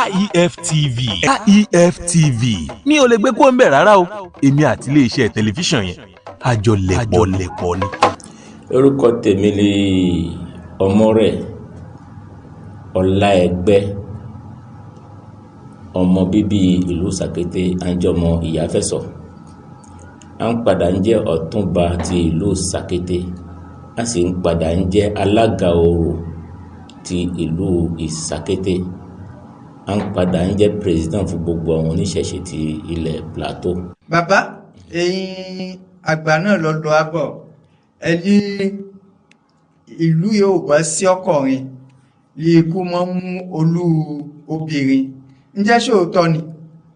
AIF TV. AIF TV mi ò lè gbé kó ń bẹ̀ rárá o. Èmi àti iléeṣẹ́ tẹlifíṣàn yẹn àjọlẹ̀pọ̀ ni. Orúkọ tèmi ni Ọmọ́rẹ̀ Ọláẹgbẹ́, ọmọ bíbí ìlú Sàkété, àjọmọ Ìyáfẹ̀sọ. À ń padà ń jẹ́ Ọ̀túnba ti ìlú Sàkété, a sì ń padà ń jẹ́ alága orò ti ìlú Ìsàkété. À ń padà ń jẹ́ president fún gbogbo àwọn oníṣẹ̀ṣe ti ilẹ̀ Plateau. Bàbá, ẹ̀yin àgbà náà lọ́dọ̀ abọ̀, ẹni ìlú yóò wá sí ọkùnrin lè kú mọ́ mú olú obìnrin. Ǹjẹ́ ṣòótọ́ ni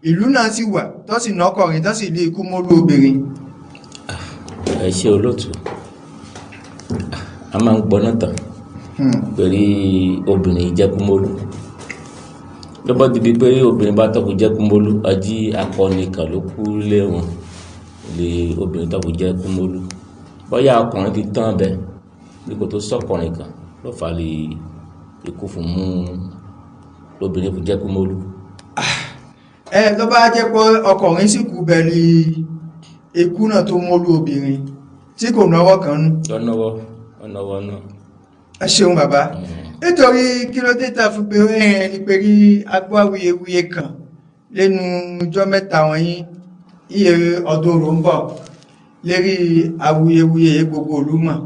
ìlú náà sì wà tó sì nọ́kọ̀rin tó sì lè kú mọ́ olú obìnrin? Ẹ ṣé olóòtú, a máa ń gbọ́ náà tán pẹ̀lú obìnrin jẹ́kúmólú. Lọ́bọ̀ dìde pé obìnrin bá tọ́kù jẹ́kúmólú, ají akọni kan ló kú léwọn lè obìnrin tọ́kù jẹ́kúmólú. Bọ́yá ọkùnrin ti tán bẹ bí kò tó sọ́kùnrin kan ló fà lè ikú fún mú lóbìnrin fún jẹ́kúmólú. Tó bá jẹ́ pé ọkùnrin sì kú bẹ̀ ní ikú náà tó mólú obìnrin tí kò náwọ́ kan nú. Ọ̀nàwọ́ náà. Ẹ ṣeun bàbá. Nítorí kí ló dé ta fún pé ẹni pé rí agbó awuyewuye kan lẹ́nu ọjọ́ mẹ́ta wọ̀nyí iye ọdún orò ń bọ̀ lérí awuyewuye gbogbo olúmọ̀.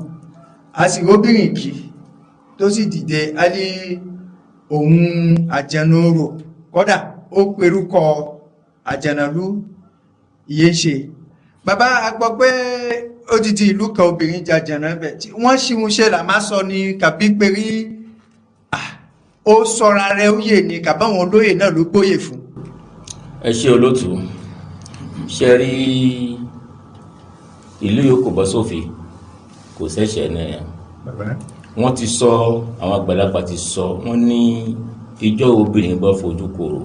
A sì róbìnrin kì tó sì dìde a ní òun àjẹnurò kódà ó perúkọ àjẹnàlú iye ṣe. Bàbá a gbọ́ pé odidi ìlú kan obìnrin jàjẹ̀nà bẹ̀ tí wọ́n ṣíun ṣe là máa sọ ní kàbí perí ó sọ́ra rẹ̀ óyè ní kàbáwọn olóyè náà ló gbóyè fún. Ẹ ṣé olóòtú, ṣe rí ìlú yóò kò bọ́ sófin, kò ṣẹ̀ṣẹ̀ náà. Wọ́n ti sọ, àwọn àgbàlagbà ti sọ, wọ́n ní ìjọ obìnrin bá fojú kòrò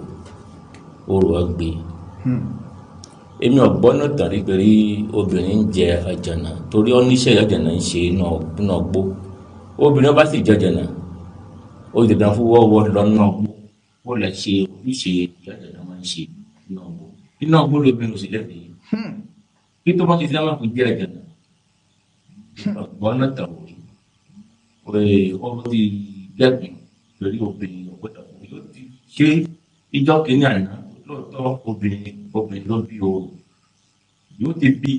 orò ọgbẹ́. Èmi ọ̀gbọ́n náà tàn rí pé obìnrin ń jẹ àjànà torí oníṣẹ́ àjànà ń ṣe iná gbó. Obìnrin bá sì jẹ àjànà ó ti dandan fún wọ́wọ́ lọ́nà gbó ó lè ṣe ojúṣe àjànà máa ń ṣe iná gbó. Iná gbó lóbìnrin ò sì lẹ́bi kí tó bá ti dáná kò jẹ àjànà. Ọ̀gbọ́n náà tàn wòye ó ti lẹ́bi lórí obìnrin ọ̀gbọ́dọ̀ yóò ti ṣe ìjọ kìíní àná. Lóòótọ́ obìnrin ló bí o yóò ti bí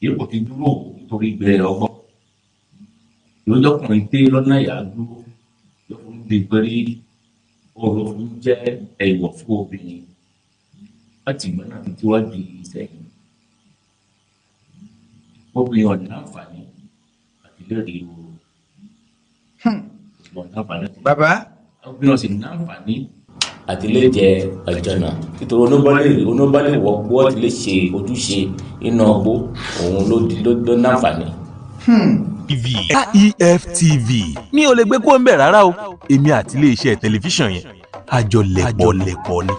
yóò ti dúró nítorí ìgbẹ́ ọgbọ́n yóò jọkùnrin dé lọ́nà ìyá dúró yóò fún mi pẹ̀lú orò ń jẹ́ ẹ̀wọ̀ fún obìnrin láti ìgbà náà tí wọ́n di sẹ́yìn. Obìnrin ọ̀nà àǹfààní àti lẹ́rìí ọ̀nà àǹfààní. Bàbá. Obìnrin ọ̀sìn ní àǹfààní àti lè jẹ àjànà nítorí oníbàlẹ̀ wọ́pọ̀ ti lè ṣe ojúṣe iná ọgbó òun ló náǹfààní. AIF TV mi ò lè gbé kó ń bẹ̀ rárá o. Èmi àti iléeṣẹ́ tẹlifíṣàn yẹn àjọlẹ̀pọ̀ ni.